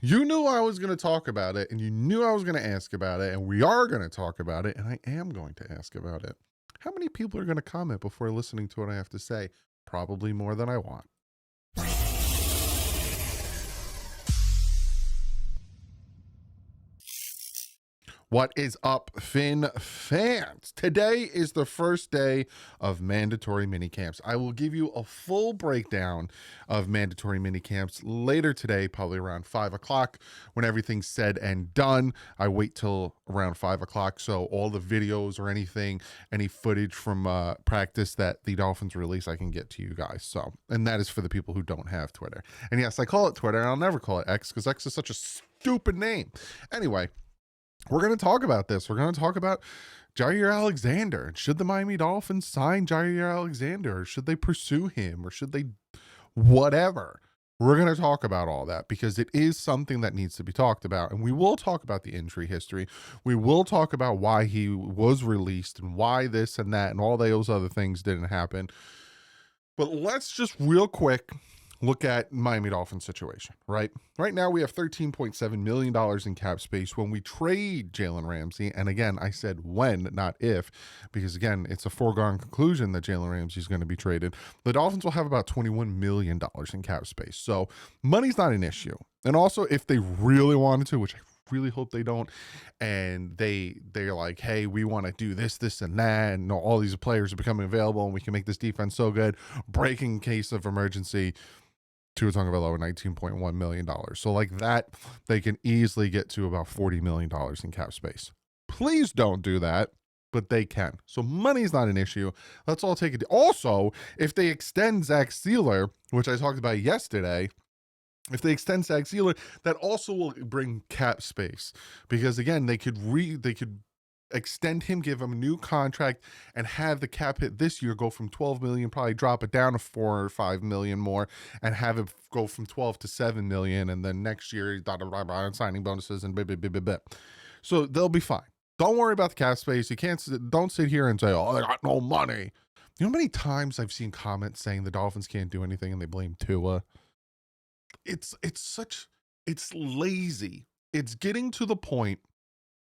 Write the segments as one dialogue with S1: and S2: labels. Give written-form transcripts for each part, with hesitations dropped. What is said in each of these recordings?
S1: You knew I was going to talk about it, and you knew I was going to ask about it, and we are going to talk about it, and I am going to ask about it. How many people are going to comment before listening to what I have to say? Probably more than I want. What is up, Finn fans? Today is the first day of mandatory mini camps. I will give you a full breakdown of mandatory mini camps later today, probably around 5 o'clock when everything's said and done. I wait till around 5 o'clock, so all the videos or anything, any footage from practice that the Dolphins release, I can get to you guys. So, and that is for the people who don't have Twitter. And yes, I call it Twitter, and I'll never call it X because X is such a stupid name. Anyway, we're going to talk about this. We're going to talk about Jaire Alexander. Should the Miami Dolphins sign Jaire Alexander? Or should they pursue him? Or should they whatever? We're going to talk about all that because it is something that needs to be talked about. And we will talk about the injury history. We will talk about why he was released and why this and that and all those other things didn't happen. But let's just real quick look at Miami Dolphins situation, right? Right now we have $13.7 million in cap space when we trade Jalen Ramsey. And again, I said when, not if, because again, it's a foregone conclusion that Jalen Ramsey is going to be traded. The Dolphins will have about $21 million in cap space. So money's not an issue. And also if they really wanted to, which I really hope they don't, and they're like, hey, we want to do this and that, and all these players are becoming available and we can make this defense so good, breaking case of emergency, Tua Tagovailoa $19.1 million. So like that, they can easily get to about $40 million in cap space. Please don't do that, but they can. So money's not an issue. Let's all take it. Also, if they extend Zach Sealer, which I talked about yesterday, if they extend Zach Sealer, that also will bring cap space because again, they could extend him, give him a new contract, and have the cap hit this year go from 12 million, probably drop it down to 4 or 5 million more, and have it go from 12 to 7 million, and then next year signing bonuses and blah. So they'll be fine. Don't worry about the cap space. Don't sit here and say, oh, they got no money. You know how many times I've seen comments saying the Dolphins can't do anything and they blame Tua? It's lazy. It's getting to the point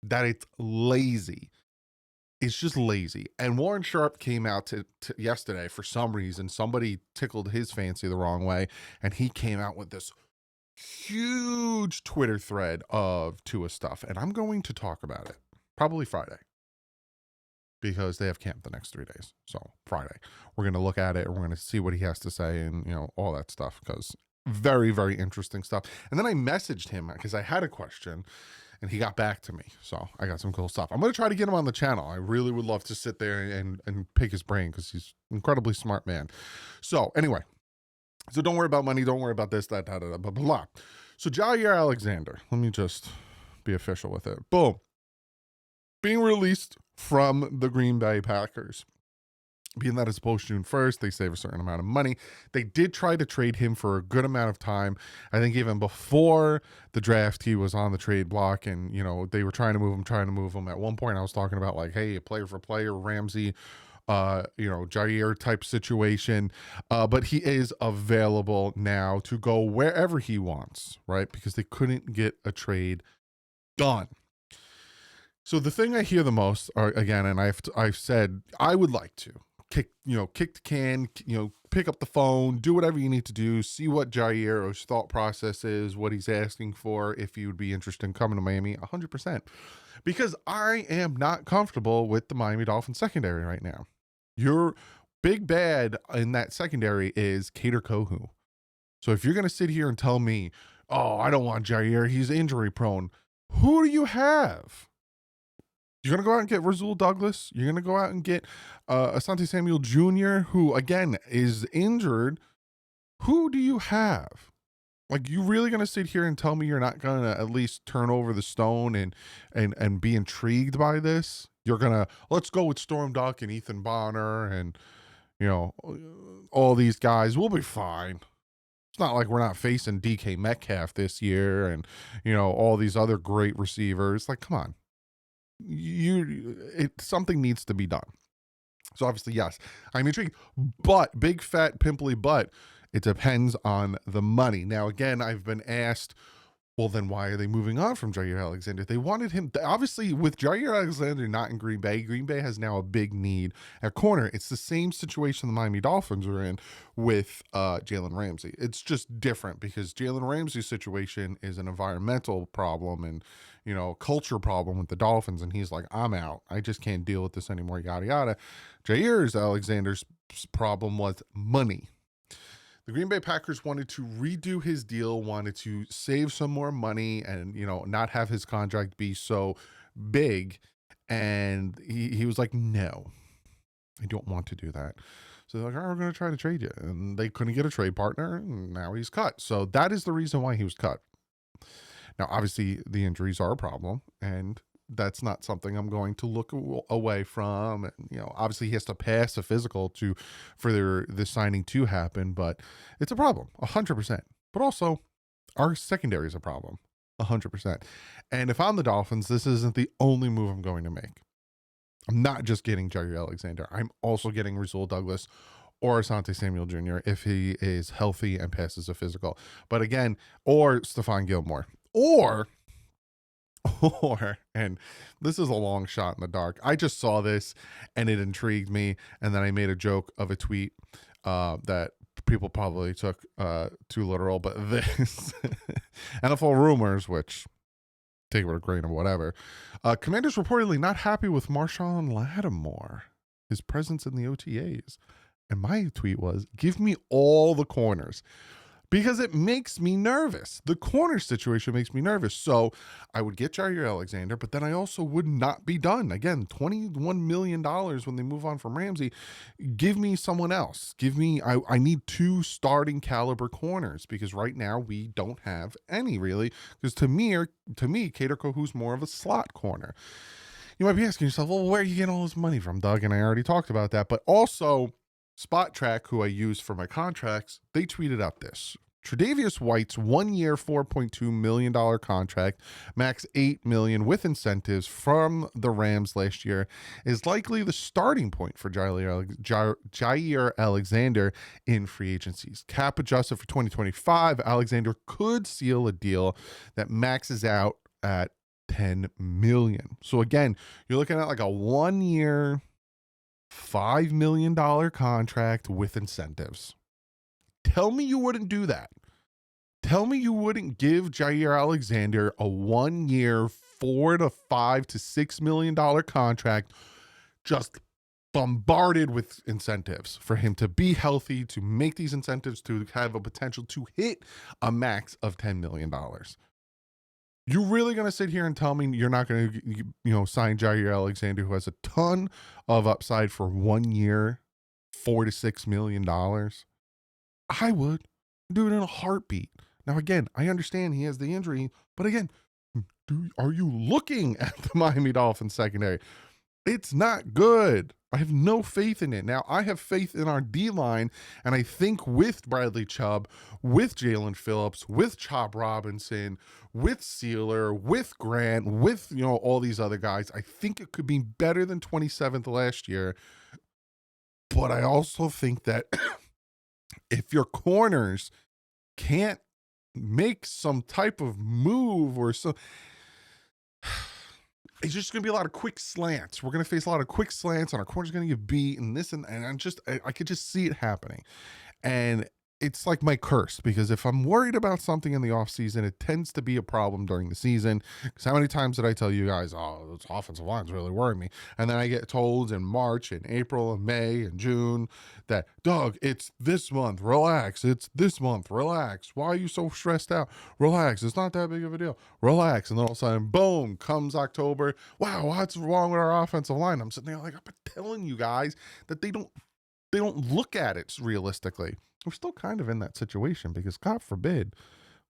S1: that it's lazy. It's just lazy. And Warren Sharp came out to yesterday for some reason. Somebody tickled his fancy the wrong way, and he came out with this huge Twitter thread of Tua stuff. And I'm going to talk about it probably Friday because they have camp the next 3 days. So Friday, we're going to look at it and we're going to see what he has to say and, all that stuff because very, very interesting stuff. And then I messaged him because I had a question. And he got back to me. So I got some cool stuff. I'm going to try to get him on the channel. I really would love to sit there and pick his brain because he's an incredibly smart man. So anyway, so don't worry about money. Don't worry about this, that, blah, blah, blah. So Jaire Alexander, let me just be official with it. Boom. Being released from the Green Bay Packers. Being that it's post June 1st, they save a certain amount of money. They did try to trade him for a good amount of time. I think even before the draft, he was on the trade block and, they were trying to move him. At one point, I was talking about like, hey, player for player, Ramsey, Jaire type situation. But he is available now to go wherever he wants, right? Because they couldn't get a trade done. So the thing I hear the most are, again, and I've said I would like to kick the can, pick up the phone, do whatever you need to do, see what Jaire's thought process is, what he's asking for, if he would be interested in coming to Miami, 100%. Because I am not comfortable with the Miami Dolphins secondary right now. Your big bad in that secondary is Kader Kohou. So if you're going to sit here and tell me, oh, I don't want Jaire, he's injury prone, who do you have? You're going to go out and get Rasul Douglas. You're going to go out and get Asante Samuel Jr., who, again, is injured. Who do you have? Like, you really going to sit here and tell me you're not going to at least turn over the stone and be intrigued by this? You're going to, let's go with Storm Duck and Ethan Bonner and, all these guys. We'll be fine. It's not like we're not facing DK Metcalf this year and, all these other great receivers. Like, come on. Something needs to be done. So obviously, yes, I'm intrigued, but big fat pimply butt, it depends on the money. Now, again, I've been asked, Well, then why are they moving on from Jaire Alexander? They wanted him, obviously, with Jaire Alexander not in Green Bay. Green Bay has now a big need at corner. It's the same situation the Miami Dolphins are in with Jalen Ramsey. It's just different because Jalen Ramsey's situation is an environmental problem and, culture problem with the Dolphins. And he's like, I'm out. I just can't deal with this anymore, yada, yada. Jaire Alexander's problem was money. The Green Bay Packers wanted to redo his deal, wanted to save some more money and, not have his contract be so big. And he was like, no, I don't want to do that. So they're like, all right, we're going to try to trade you. And they couldn't get a trade partner. And now he's cut. So that is the reason why he was cut. Now, obviously, the injuries are a problem. And that's not something I'm going to look away from. And, obviously he has to pass a physical for the signing to happen, but it's a problem 100%. But also our secondary is a problem 100%. And if I'm the Dolphins, this isn't the only move I'm going to make. I'm not just getting Jaire Alexander. I'm also getting Rasul Douglas or Asante Samuel Jr. if he is healthy and passes a physical. But again, or Stephon Gilmore or, and this is a long shot in the dark. I just saw this and it intrigued me. And then I made a joke of a tweet that people probably took too literal, but this NFL rumors, which take it with a grain of whatever. Commanders reportedly not happy with Marshawn Lattimore, his presence in the OTAs. And my tweet was, give me all the corners. Because it makes me nervous. The corner situation makes me nervous. So I would get Jaire Alexander, but then I also would not be done. Again, $21 million when they move on from Ramsey. Give me someone else. I need 2 starting caliber corners because right now we don't have any really. Because to me, Kader Kohou's more of a slot corner. You might be asking yourself, well, where are you getting all this money from, Doug? And I already talked about that. But also, Spot Track, who I use for my contracts, they tweeted out this. Tre'Davious White's 1-year, $4.2 million contract, max $8 million with incentives from the Rams last year, is likely the starting point for Jaire Alexander in free agencies. Cap adjusted for 2025, Alexander could seal a deal that maxes out at $10 million. So again, you're looking at like a 1-year, $5 million contract with incentives. Tell me you wouldn't do that. Tell me you wouldn't give Jaire Alexander a 1-year, $4 to $5 to $6 million contract, just bombarded with incentives for him to be healthy, to make these incentives to have a potential to hit a max of $10 million. You really going to sit here and tell me you're not going to, sign Jaire Alexander, who has a ton of upside for 1 year, $4 to $6 million? I would do it in a heartbeat. Now, again, I understand he has the injury, but again, are you looking at the Miami Dolphins secondary? It's not good. I have no faith in it. Now, I have faith in our D-line, and I think with Bradley Chubb, with Jalen Phillips, with Chop Robinson, with Sealer, with Grant, with, all these other guys, I think it could be better than 27th last year. But I also think that if your corners can't make some type of move or so, it's just going to be a lot of quick slants. We're going to face a lot of quick slants, and our corner's going to get beat, and this, and I could just see it happening. And it's like my curse, because if I'm worried about something in the offseason, it tends to be a problem during the season. Because how many times did I tell you guys, oh, this offensive line's really worrying me? And then I get told in March and April and May and June that, Doug, it's this month, relax. It's this month, relax. Why are you so stressed out? Relax. It's not that big of a deal. Relax. And then all of a sudden, boom, comes October. Wow, what's wrong with our offensive line? I'm sitting there like, I've been telling you guys that they don't look at it realistically. We're still kind of in that situation because, God forbid,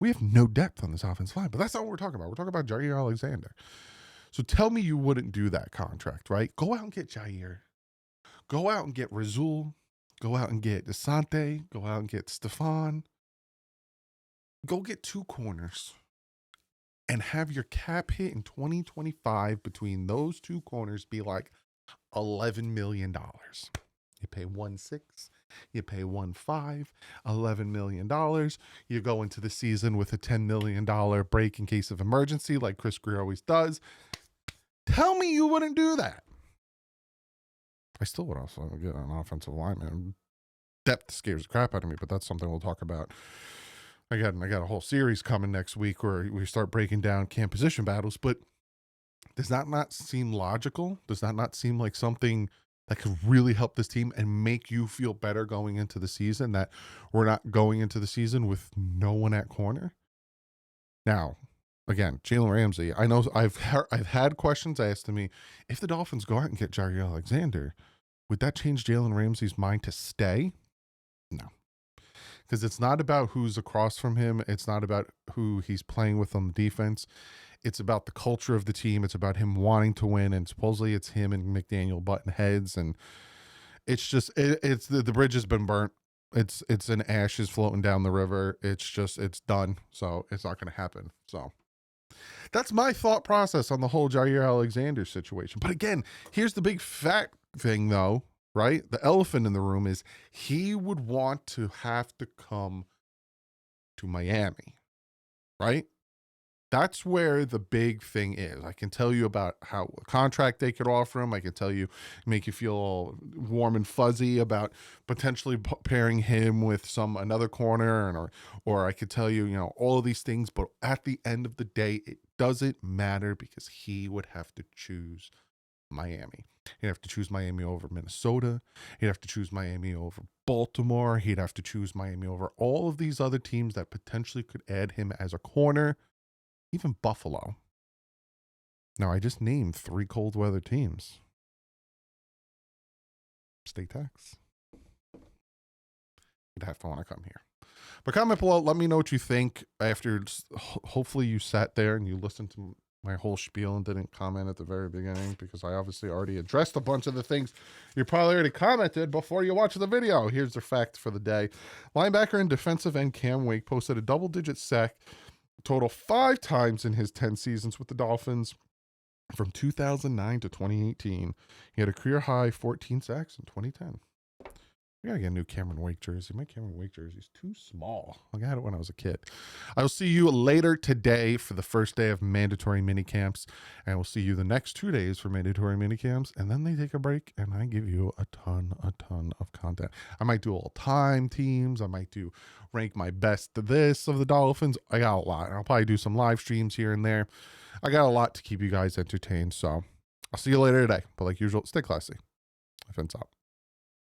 S1: we have no depth on this offensive line. But that's not what we're talking about. We're talking about Jaire Alexander. So tell me you wouldn't do that contract, right? Go out and get Jaire. Go out and get Rasul. Go out and get Asante. Go out and get Stephon. Go get 2 corners and have your cap hit in 2025 between those 2 corners be like $11 million. You pay 1.6 You pay 1.5, $11 million. You go into the season with a $10 million break in case of emergency, like Chris Greer always does. Tell me you wouldn't do that. I still would also get an offensive lineman. Depth scares the crap out of me, but that's something we'll talk about. Again, I got a whole series coming next week where we start breaking down camp position battles, but does that not seem logical? Does that not seem like something that could really help this team and make you feel better going into the season, that we're not going into the season with no one at corner? Now, again, Jalen Ramsey, I know I've had questions asked to me, if the Dolphins go out and get Jaire Alexander, would that change Jalen Ramsey's mind to stay? No. Because it's not about who's across from him. It's not about who he's playing with on the defense. It's about the culture of the team. It's about him wanting to win. And supposedly it's him and McDaniel button heads. And it's just, it's the bridge has been burnt. It's in ashes floating down the river. It's done. So it's not going to happen. So that's my thought process on the whole Jaire Alexander situation. But again, here's the big fat thing though, right? The elephant in the room is he would want to have to come to Miami, right? That's where the big thing is. I can tell you about how a contract they could offer him. I can tell you, make you feel all warm and fuzzy about potentially pairing him with another corner, and or I could tell you, all of these things. But at the end of the day, it doesn't matter because he would have to choose Miami. He'd have to choose Miami over Minnesota. He'd have to choose Miami over Baltimore. He'd have to choose Miami over all of these other teams that potentially could add him as a corner. Even Buffalo. Now, I just named 3 cold weather teams. State tax. You'd have to want to come here. But comment below. Let me know what you think after. Hopefully you sat there and you listened to my whole spiel and didn't comment at the very beginning, because I obviously already addressed a bunch of the things you probably already commented before you watched the video. Here's the fact for the day. Linebacker and defensive end Cam Wake posted a double-digit sack total 5 times in his 10 seasons with the Dolphins from 2009 to 2018. He had a career high 14 sacks in 2010. We gotta get a new Cameron Wake jersey. My Cameron Wake jersey is too small. Like, I had it when I was a kid. I will see you later today for the first day of mandatory mini camps, and we'll see you the next 2 days for mandatory mini camps, and then they take a break, and I give you a ton of content. I might do all time teams. I might do rank my best of the Dolphins. I got a lot. I'll probably do some live streams here and there. I got a lot to keep you guys entertained, so I'll see you later today. But like usual, stay classy. Offense out.